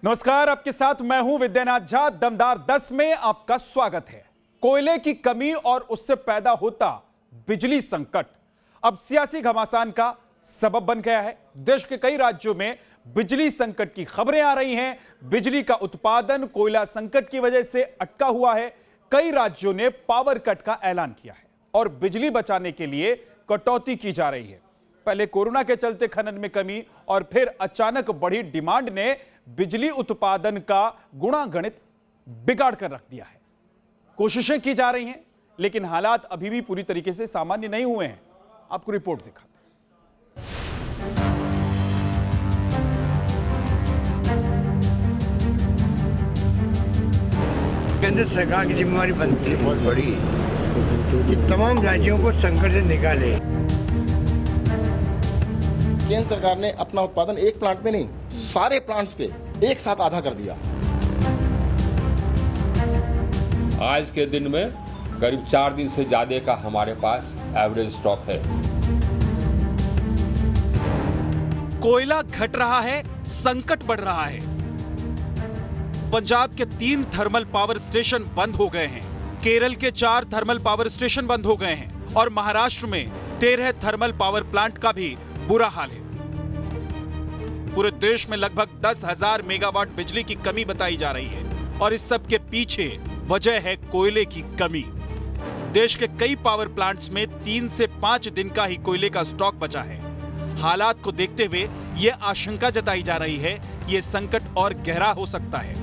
नमस्कार, आपके साथ मैं हूं विद्यानाथ झा। दमदार 10 में आपका स्वागत है। कोयले की कमी और उससे पैदा होता बिजली संकट अब सियासी घमासान का सबब बन गया है। देश के कई राज्यों में बिजली संकट की खबरें आ रही हैं। बिजली का उत्पादन कोयला संकट की वजह से अटका हुआ है। कई राज्यों ने पावर कट का ऐलान किया है और बिजली बचाने के लिए कटौती की जा रही है। पहले कोरोना के चलते खनन में कमी और फिर अचानक बढ़ी डिमांड ने बिजली उत्पादन का गुणागणित बिगाड़ कर रख दिया है। कोशिशें की जा रही हैं, लेकिन हालात अभी भी पूरी तरीके से सामान्य नहीं हुए हैं। आपको रिपोर्ट दिखाते हैं। केंद्र सरकार की जिम्मेवारी बनती है बहुत बड़ी कि तमाम राज्यों को संकट से निकाले। केंद्र सरकार ने अपना उत्पादन एक प्लांट पे नहीं, सारे प्लांट्स पे एक साथ आधा कर दिया। आज के दिन में करीब 4 दिन से ज्यादा का हमारे पास एवरेज स्टॉक है। कोयला घट रहा है, संकट बढ़ रहा है। पंजाब के 3 थर्मल पावर स्टेशन बंद हो गए हैं। केरल के 4 थर्मल पावर स्टेशन बंद हो गए हैं और महाराष्ट्र में 13 थर्मल पावर प्लांट का भी बुरा हाल है। पूरे देश में लगभग 10,000 मेगावाट बिजली की कमी बताई जा रही है और इस सब के पीछे वजह है कोयले की कमी। देश के कई पावर प्लांट्स में 3 से 5 दिन का ही कोयले का स्टॉक बचा है। हालात को देखते हुए यह आशंका जताई जा रही है यह संकट और गहरा हो सकता है।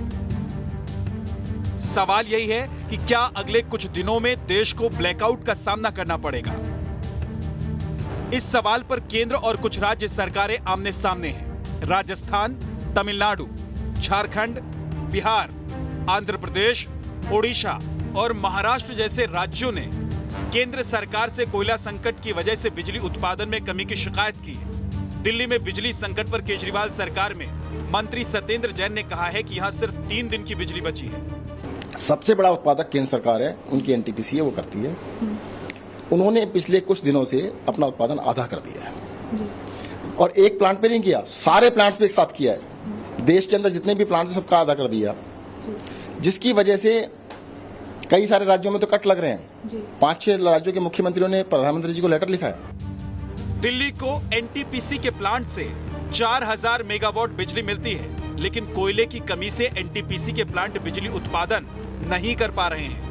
सवाल यही है कि क्या अगले कुछ दिनों में देश को ब्लैकआउट का सामना करना पड़ेगा। इस सवाल पर केंद्र और कुछ राज्य सरकारें आमने सामने हैं। राजस्थान, तमिलनाडु, झारखंड, बिहार, आंध्र प्रदेश, ओडिशा और महाराष्ट्र जैसे राज्यों ने केंद्र सरकार से कोयला संकट की वजह से बिजली उत्पादन में कमी की शिकायत की है। दिल्ली में बिजली संकट पर केजरीवाल सरकार में मंत्री सत्येंद्र जैन ने कहा है कि यहां सिर्फ 3 दिन की बिजली बची है। सबसे बड़ा उत्पादक केंद्र सरकार है, उनकी एनटीपीसी है, वो करती है। उन्होंने पिछले कुछ दिनों से अपना उत्पादन आधा कर दिया है और एक प्लांट पे नहीं किया, सारे प्लांट्स पे एक साथ किया है। देश के अंदर जितने भी प्लांट्स हैं सबका आधा कर दिया, जिसकी वजह से कई सारे राज्यों में तो कट लग रहे हैं। 5-6 राज्यों के मुख्यमंत्रियों ने प्रधानमंत्री जी को लेटर लिखा है। दिल्ली को एनटीपीसी के प्लांट से 4,000 मेगावाट बिजली मिलती है, लेकिन कोयले की कमी से एनटीपीसी के प्लांट बिजली उत्पादन नहीं कर पा रहे हैं।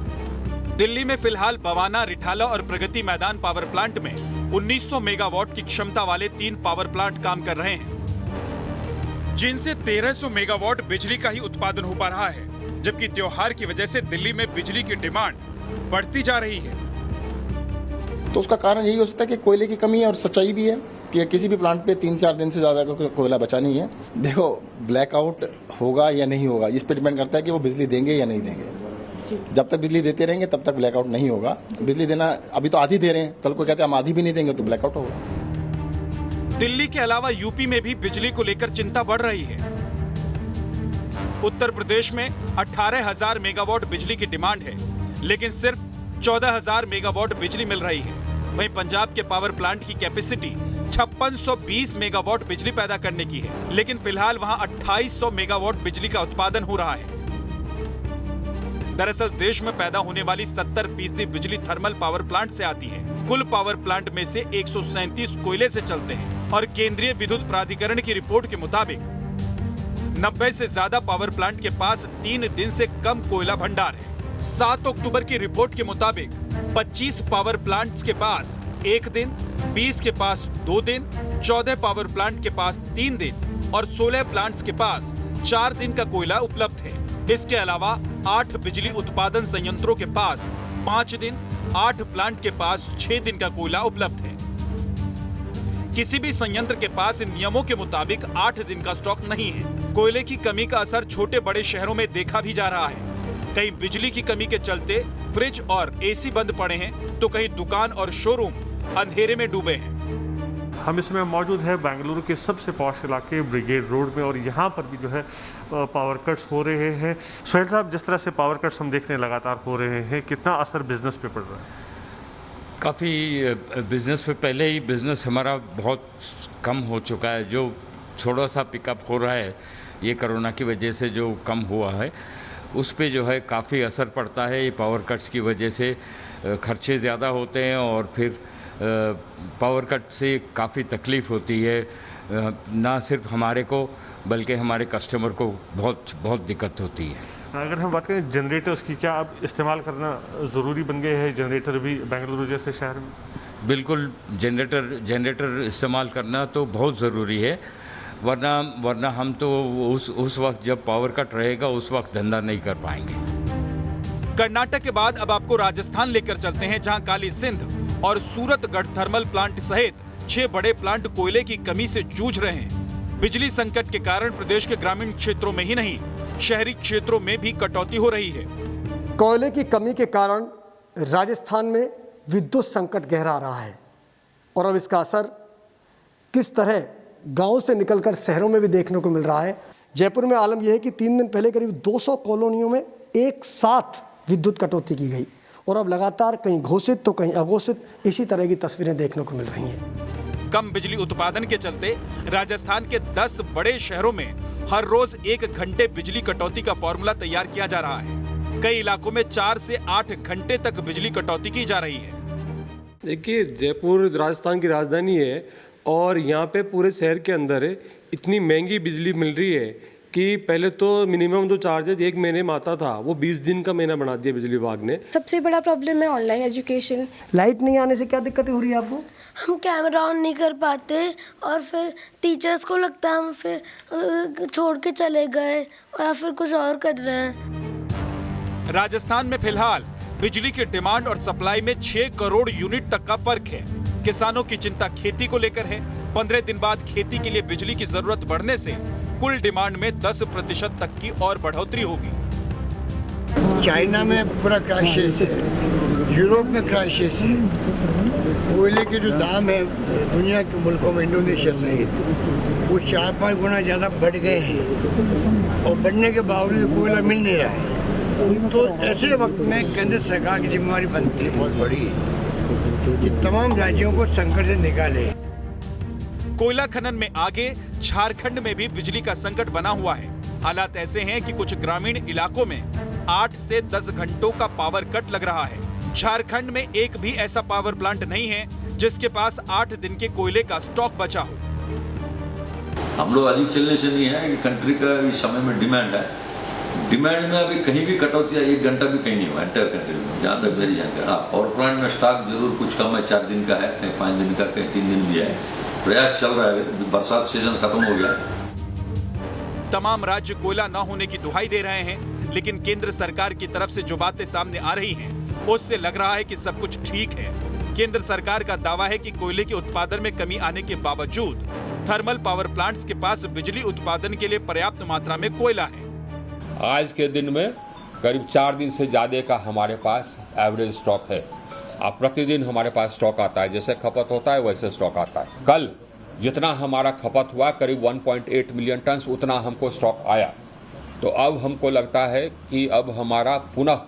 दिल्ली में फिलहाल बवाना, रिठाला और प्रगति मैदान पावर प्लांट में 1900 मेगावाट की क्षमता वाले 3 पावर प्लांट काम कर रहे हैं, जिनसे 1300 मेगावाट बिजली का ही उत्पादन हो पा रहा है। जबकि त्योहार की वजह से दिल्ली में बिजली की डिमांड बढ़ती जा रही है। तो उसका कारण यही हो सकता है कि कोयले की कमी है और सच्चाई भी है कि किसी भी प्लांट पे 3-4 दिन से ज्यादा कोयला बचा नहीं है। देखो, ब्लैकआउट होगा या नहीं होगा इस पे डिपेंड करता है कि वो बिजली देंगे या नहीं देंगे। जब तक बिजली देते रहेंगे तब तक ब्लैकआउट नहीं होगा। बिजली देना अभी तो आधी दे रहे हैं, कल को कहते हैं हम आधी भी नहीं देंगे तो ब्लैकआउट होगा। दिल्ली के अलावा यूपी में भी बिजली को लेकर चिंता बढ़ रही है। उत्तर प्रदेश में 18,000 मेगावाट बिजली की डिमांड है, लेकिन सिर्फ 14,000 मेगावाट बिजली मिल रही है। वहीं पंजाब के पावर प्लांट की कैपेसिटी 5620 मेगावाट बिजली पैदा करने की है, लेकिन फिलहाल वहां 2800 मेगावाट बिजली का उत्पादन हो रहा है। दरअसल देश में पैदा होने वाली 70% बिजली थर्मल पावर प्लांट से आती है। कुल पावर प्लांट में से 137 कोयले से चलते हैं और केंद्रीय विद्युत प्राधिकरण की रिपोर्ट के मुताबिक 90 से ज्यादा पावर प्लांट के पास 3 दिन से कम कोयला भंडार है। 7 अक्टूबर की रिपोर्ट के मुताबिक 25 पावर प्लांट्स के पास 1 दिन, 20 के पास 2 दिन, 14 पावर प्लांट के पास 3 दिन और 16 प्लांट्स के पास 4 दिन का कोयला उपलब्ध है। इसके अलावा 8 बिजली उत्पादन संयंत्रों के पास 5 दिन, 8 प्लांट के पास 6 दिन का कोयला उपलब्ध है। किसी भी संयंत्र के पास इन नियमों के मुताबिक 8 दिन का स्टॉक नहीं है। कोयले की कमी का असर छोटे बड़े शहरों में देखा भी जा रहा है। कहीं बिजली की कमी के चलते फ्रिज और एसी बंद पड़े हैं, तो कहीं दुकान और शोरूम अंधेरे में डूबे हैं। हम इसमें मौजूद है बेंगलुरु के सबसे पॉश इलाके ब्रिगेड रोड में और यहाँ पर भी जो है पावर कट्स हो रहे हैं। सोहेल साहब, जिस तरह से पावर कट्स हम देख रहे हैं लगातार हो रहे हैं, कितना असर बिजनेस पे पड़ रहा है? काफ़ी बिजनेस पे पहले ही बिजनेस हमारा बहुत कम हो चुका है। जो थोड़ा सा पिकअप हो रहा है ये कोरोना की वजह से जो कम हुआ है उस पे जो है काफ़ी असर पड़ता है। ये पावर कट्स की वजह से खर्चे ज़्यादा होते हैं और फिर पावर कट से काफ़ी तकलीफ़ होती है, ना सिर्फ हमारे को बल्कि हमारे कस्टमर को बहुत दिक्कत होती है। अगर हम बात करें जनरेटर्स की, क्या अब इस्तेमाल करना ज़रूरी बन गए हैं जनरेटर भी बेंगलुरु जैसे शहर में? बिल्कुल, जनरेटर इस्तेमाल करना तो बहुत ज़रूरी है, वरना हम तो उस वक्त जब पावर कट रहेगा उस वक्त धंधा नहीं कर पाएंगे। कर्नाटक के बाद अब आपको राजस्थान लेकर चलते हैं, जहां काली सिंध और सूरतगढ़ थर्मल प्लांट सहित 6 बड़े प्लांट कोयले की कमी से जूझ रहे हैं। बिजली संकट के कारण प्रदेश के ग्रामीण क्षेत्रों में ही नहीं, शहरी क्षेत्रों में भी कटौती हो रही है। कोयले की कमी के कारण राजस्थान में विद्युत संकट गहरा रहा है और अब इसका असर किस तरह गांव से निकलकर शहरों में भी देखने को मिल रहा है। जयपुर में आलम यह है कि 3 दिन पहले करीब 200 कॉलोनियों में एक साथ विद्युत कटौती की गई और अब लगातार कहीं घोषित तो कहीं अघोषित इसी तरह की तस्वीरें देखने को मिल रही हैं। कम बिजली उत्पादन के चलते राजस्थान के 10 बड़े शहरों में हर रोज 1 घंटे बिजली कटौती का फॉर्मूला तैयार किया जा रहा है। कई इलाकों में 4 से 8 घंटे तक बिजली कटौती की जा रही है। देखिए, जयपुर राजस्थान की राजधानी है और यहाँ पे पूरे शहर के अंदर इतनी महंगी बिजली मिल रही है कि पहले तो मिनिमम जो चार्जेज 1 महीने में आता था वो 20 दिन का महीना बना दिया बिजली विभाग ने। सबसे बड़ा प्रॉब्लम है ऑनलाइन एजुकेशन। लाइट नहीं आने से क्या दिक्कतें हो रही है आपको? हम कैमरा ऑन नहीं कर पाते और फिर टीचर्स को लगता है हम फिर छोड़ के चले गए या फिर कुछ और कर रहे हैं। राजस्थान में फिलहाल बिजली की डिमांड और सप्लाई में 6 करोड़ यूनिट तक का फर्क है। किसानों की चिंता खेती को लेकर है। 15 दिन बाद खेती के लिए बिजली की जरूरत बढ़ने से कुल डिमांड में 10% तक की और बढ़ोतरी होगी। चाइना में पूरा क्राइसिस है, यूरोप में क्राइसिस है। कोयले के जो दाम है दुनिया के मुल्कों में, इंडोनेशिया सहित, वो 4-5 गुना ज़्यादा बढ़ गए हैं और बढ़ने के बावजूद कोयला मिल नहीं रहा है। तो ऐसे वक्त में केंद्र सरकार की जिम्मेवारी बनती है बहुत बड़ी कि तमाम राज्यों को संकट से निकाले। कोयला खनन में आगे झारखंड में भी बिजली का संकट बना हुआ है। हालात ऐसे हैं कि कुछ ग्रामीण इलाकों में 8 से 10 घंटों का पावर कट लग रहा है। झारखंड में एक भी ऐसा पावर प्लांट नहीं है जिसके पास 8 दिन के कोयले का स्टॉक बचा हो। हम लोग अधिक चलने से नहीं है कि कंट्री का इस समय में डिमांड है। डिमांड में अभी कहीं भी कटौती 1 घंटा भी कहीं नहीं हुआ एंटायर कंट्री में, जहां तक मेरी जानकारी। हाँ, पावर प्लांट में स्टॉक जरूर कुछ कम है, 4 दिन का है, कहीं 5 दिन का, कहीं 3 दिन भी है। प्रयास चल रहा है, बरसात सीजन खत्म हो गया। तमाम राज्य कोयला न होने की दुहाई दे रहे हैं, लेकिन केंद्र सरकार की तरफ से जो बातें सामने आ रही हैं, उससे लग रहा है कि सब कुछ ठीक है। केंद्र सरकार का दावा है कि कोयले के उत्पादन में कमी आने के बावजूद थर्मल पावर प्लांट्स के पास बिजली उत्पादन के लिए पर्याप्त मात्रा में कोयला है। आज के दिन में करीब 4 दिन से ज़्यादा का हमारे पास एवरेज स्टॉक है। अब प्रतिदिन हमारे पास स्टॉक आता है, जैसे खपत होता है वैसे स्टॉक आता है। कल जितना हमारा खपत हुआ करीब 1.8 मिलियन टन, उतना हमको स्टॉक आया। तो अब हमको लगता है कि अब हमारा पुनः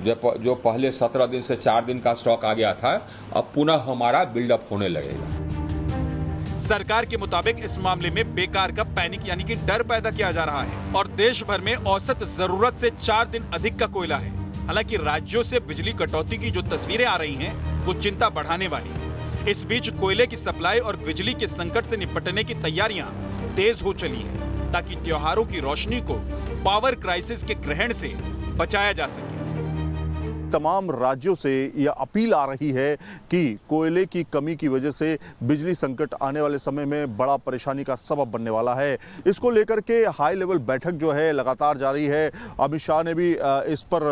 जो पहले 17 दिन से 4 दिन का स्टॉक आ गया था, अब पुनः हमारा बिल्डअप होने लगेगा। सरकार के मुताबिक इस मामले में बेकार का पैनिक यानी कि डर पैदा किया जा रहा है और देश भर में औसत जरूरत से 4 दिन अधिक का कोयला है। हालांकि राज्यों से बिजली कटौती की जो तस्वीरें आ रही हैं, वो चिंता बढ़ाने वाली है। इस बीच कोयले की सप्लाई और बिजली के संकट से निपटने की तैयारियां तेज हो चली हैं, ताकि त्योहारों की रोशनी को पावर क्राइसिस के ग्रहण से बचाया जा सके। तमाम राज्यों से यह अपील आ रही है कि कोयले की कमी की वजह से बिजली संकट आने वाले समय में बड़ा परेशानी का सबब बनने वाला है। इसको लेकर के हाई लेवल बैठक जो है लगातार जारी है। अमित शाह ने भी इस पर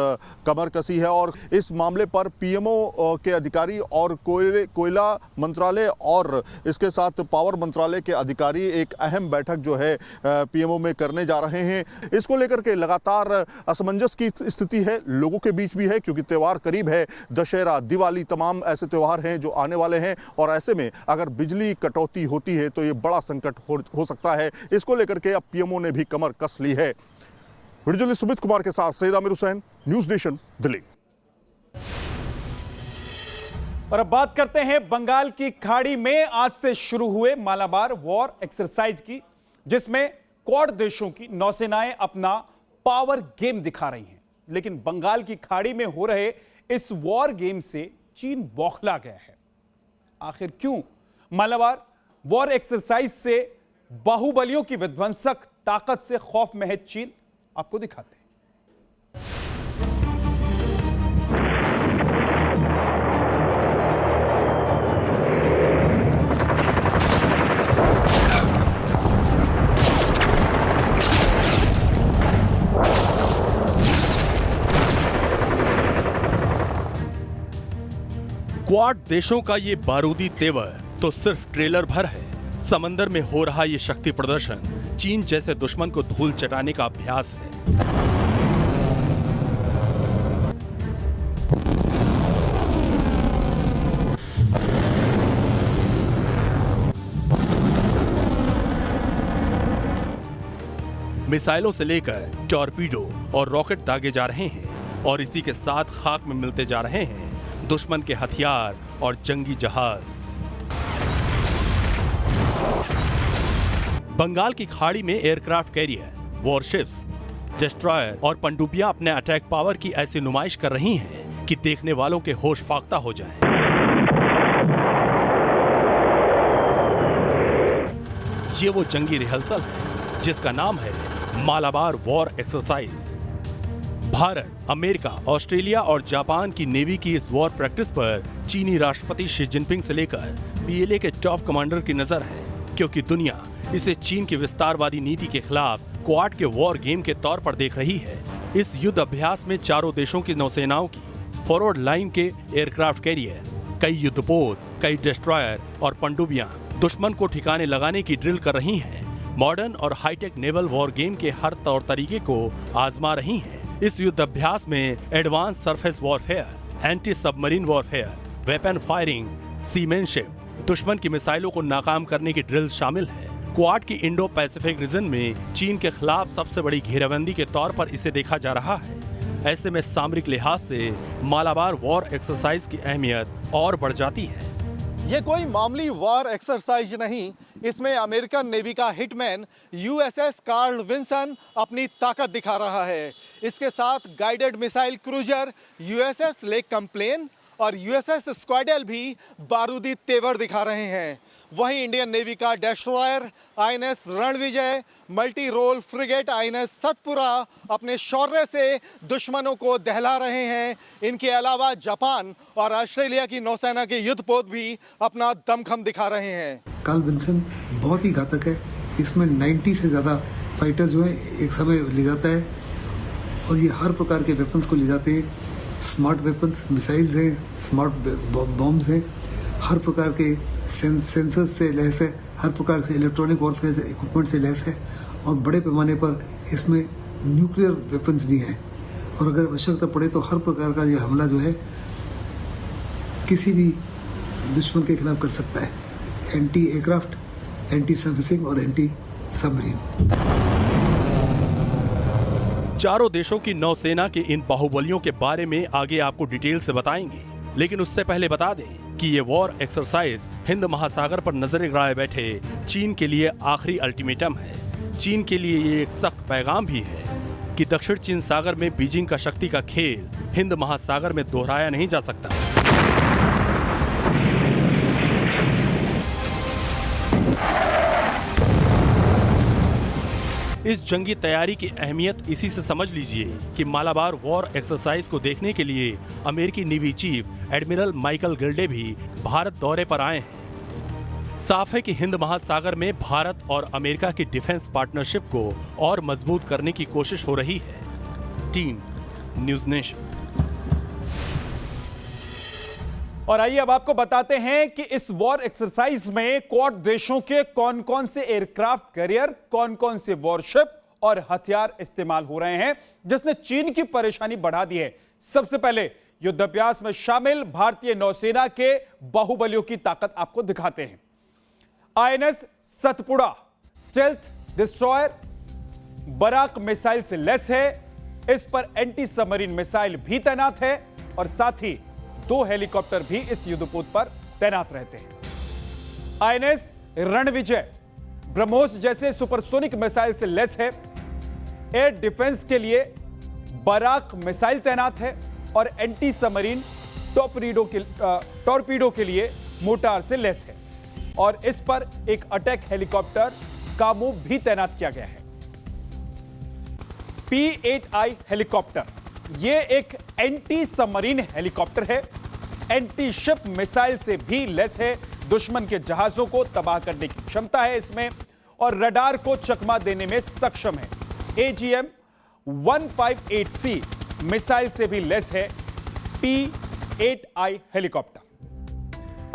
कमर कसी है और इस मामले पर पीएमओ के अधिकारी और कोयला मंत्रालय और इसके साथ पावर मंत्रालय के अधिकारी एक अहम बैठक जो है पीएमओ में करने जा रहे हैं। इसको लेकर के लगातार असमंजस की स्थिति है लोगों के बीच भी है, क्योंकि त्योहार करीब है। दशहरा, दिवाली, तमाम ऐसे त्योहार हैं जो आने वाले हैं और ऐसे में अगर बिजली कटौती होती है तो ये बड़ा संकट हो सकता है। इसको लेकर के अब पीएमओ ने भी कमर कस ली है। वीडियो जर्नलिस्ट सुमित कुमार के साथ सैयद आमिर हुसैन, न्यूज़ नेशन, दिल्ली। और अब बात करते हैं बंगाल की खाड़ी में आज से शुरू हुए मालाबार वॉर एक्सरसाइज की, जिसमें क्वाड देशों की नौसेनाएं अपना पावर गेम दिखा रही हैं, लेकिन बंगाल की खाड़ी में हो रहे इस वॉर गेम से चीन बौखला गया है। आखिर क्यों? मालाबार वॉर एक्सरसाइज से बाहुबलियों की विध्वंसक ताकत से खौफ में है चीन, आपको दिखाते हैं। क्वाड देशों का ये बारूदी तेवर तो सिर्फ ट्रेलर भर है। समंदर में हो रहा ये शक्ति प्रदर्शन चीन जैसे दुश्मन को धूल चटाने का अभ्यास है। मिसाइलों से लेकर टॉर्पीडो और रॉकेट दागे जा रहे हैं और इसी के साथ खाक में मिलते जा रहे हैं दुश्मन के हथियार और जंगी जहाज। बंगाल की खाड़ी में एयरक्राफ्ट कैरियर, वॉरशिप्स, डिस्ट्रॉयर और पनडुब्बियां अपने अटैक पावर की ऐसी नुमाइश कर रही हैं कि देखने वालों के होश फाख्ता हो जाएं। ये वो जंगी रिहर्सल है जिसका नाम है Malabar war exercise. Bharat, America, Australia और जापान की नेवी की इस वॉर प्रैक्टिस पर चीनी राष्ट्रपति शी जिनपिंग से लेकर पीएलए के टॉप कमांडर की नजर है, क्योंकि दुनिया इसे चीन की विस्तारवादी नीति के खिलाफ क्वाड के वॉर गेम के तौर पर देख रही है। इस युद्ध अभ्यास में चारों देशों की नौसेनाओं की फॉरवर्ड लाइन के एयरक्राफ्ट कैरियर, कई युद्धपोत, कई डिस्ट्रॉयर और पनडुब्बियां दुश्मन को ठिकाने लगाने की ड्रिल कर रही हैं। मॉडर्न और हाईटेक नेवल वॉर गेम के हर तौर तरीके को आजमा रही हैं। इस युद्ध अभ्यास में advance surface warfare, anti submarine warfare, weapon firing, seamanship, दुश्मन की मिसाइलों को नाकाम करने की ड्रिल शामिल है। क्वाड की इंडो पैसिफिक रीजन में चीन के खिलाफ सबसे बड़ी घेराबंदी के तौर पर इसे देखा जा रहा है। ऐसे में सामरिक लिहाज से मालाबार वॉर एक्सरसाइज की अहमियत और बढ़ जाती है। ये कोई मामूली वॉर एक्सरसाइज नहीं, इसमें अमेरिकन नेवी का हिटमैन यूएसएस कार्ल विंसन अपनी ताकत दिखा रहा है। इसके साथ guided missile cruiser USS Lake Champlain और यूएसएस स्क्वाड्रन भी बारूदी तेवर दिखा रहे हैं। वहीं इंडियन नेवी का destroyer INS Ranvijay, multi role frigate INS Satpura अपने शौर्य से दुश्मनों को दहला रहे हैं। इनके अलावा जापान और ऑस्ट्रेलिया की नौसेना के युद्धपोत भी अपना दमखम दिखा रहे हैं। कार्ल विंसन बहुत ही घातक है। इसमें 90 से ज़्यादा फाइटर जो है एक समय ले जाता है और ये हर प्रकार के वेपन्स को ले जाते हैं। स्मार्ट वेपन्स, मिसाइल्स हैं, स्मार्ट बॉम्ब्स हैं, हर प्रकार के सेंसर्स से लैस है, हर प्रकार से इलेक्ट्रॉनिक वॉरफेयर इक्विपमेंट से लैस है और बड़े पैमाने पर इसमें न्यूक्लियर वेपन्स भी हैं। और अगर आवश्यकता पड़े तो हर प्रकार का ये हमला जो है किसी भी दुश्मन के खिलाफ कर सकता है। एंटी एयरक्राफ्ट, एंटी सर्विसिंग और एंटी सबमरीन। चारों देशों की नौसेना के इन बाहुबलियों के बारे में आगे आपको डिटेल से बताएंगे, लेकिन उससे पहले बता दें कि ये वॉर एक्सरसाइज हिंद महासागर पर नजरें गड़ाए बैठे चीन के लिए आखिरी अल्टीमेटम है। चीन के लिए ये एक सख्त पैगाम भी है कि दक्षिण चीन सागर में बीजिंग का शक्ति का खेल हिंद महासागर में दोहराया नहीं जा सकता। इस जंगी तैयारी की अहमियत इसी से समझ लीजिए कि मालाबार वॉर एक्सरसाइज को देखने के लिए अमेरिकी navy chief admiral Michael Gilday भी भारत दौरे पर आए हैं। साफ है कि हिंद महासागर में भारत और अमेरिका की डिफेंस पार्टनरशिप को और मजबूत करने की कोशिश हो रही है। Team news nation. और आइए अब आपको बताते हैं कि इस वॉर एक्सरसाइज में क्वाड देशों के कौन कौन से एयरक्राफ्ट कैरियर, कौन कौन से वॉरशिप और हथियार इस्तेमाल हो रहे हैं, जिसने चीन की परेशानी बढ़ा दी है। सबसे पहले युद्धाभ्यास में शामिल भारतीय नौसेना के बाहुबलियों की ताकत आपको दिखाते हैं। INS Satpura stealth destroyer Barak missile से लैस है। इस पर एंटी सबमरीन मिसाइल भी तैनात है और साथ ही 2 हेलीकॉप्टर भी इस युद्धपोत पर तैनात रहते हैं। आईएनएस रणविजय ब्रह्मोस जैसे सुपरसोनिक मिसाइल से लैस है। एयर डिफेंस के लिए बराक मिसाइल तैनात है और एंटी सबमरीन टॉर्पीडो के लिए मोटार से लैस है और इस पर एक अटैक हेलीकॉप्टर कामो भी तैनात किया गया है। P-8I हेलीकॉप्टर यह एक एंटी सबमरीन हेलीकॉप्टर है। एंटी शिप मिसाइल से भी लैस है। दुश्मन के जहाजों को तबाह करने की क्षमता है इसमें और रडार को चकमा देने में सक्षम है। AGM-158C मिसाइल से भी लैस है P-8I हेलीकॉप्टर।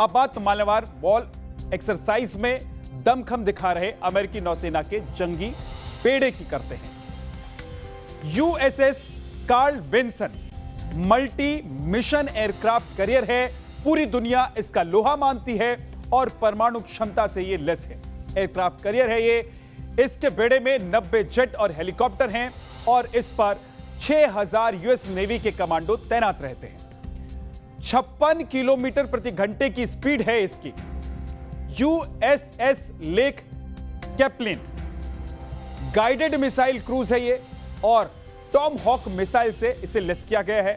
अब बात मालाबार वॉर एक्सरसाइज में दमखम दिखा रहे अमेरिकी नौसेना के जंगी बेड़े की करते हैं। USS Carl Vinson multi mission aircraft carrier है। पूरी दुनिया इसका लोहा मानती है और परमाणु क्षमता से यह लैस है। एयरक्राफ्ट कैरियर है ये। इसके बेड़े में 90 जेट और हेलीकॉप्टर हैं और इस पर 6000 यूएस नेवी के कमांडो तैनात रहते हैं। 56 किलोमीटर प्रति घंटे की स्पीड है इसकी। USS lake Caplin guided missile cruise है ये और टॉम हॉक मिसाइल से इसे लैस किया गया है।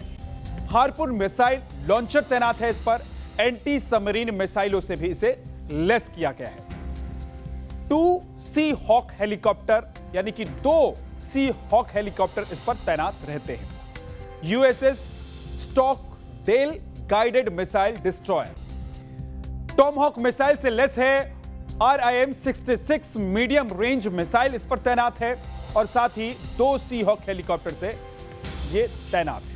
हार्पून मिसाइल लॉन्चर तैनात है इस पर। एंटी सबमरीन मिसाइलों से भी इसे लैस किया गया है। 2 सी हॉक हेलीकॉप्टर यानी कि 2 सी हॉक हेलीकॉप्टर इस पर तैनात रहते हैं। USS Stockdale guided missile destroyer tomahawk missile से लैस है। RIM-66 मीडियम रेंज मिसाइल इस पर तैनात है और साथ ही 2 सी हॉक हेलीकॉप्टर से ये तैनात है।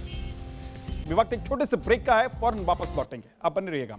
वक्त एक छोटे से ब्रेक का है, फौरन वापस लौटेंगे। आप बने रहिएगा।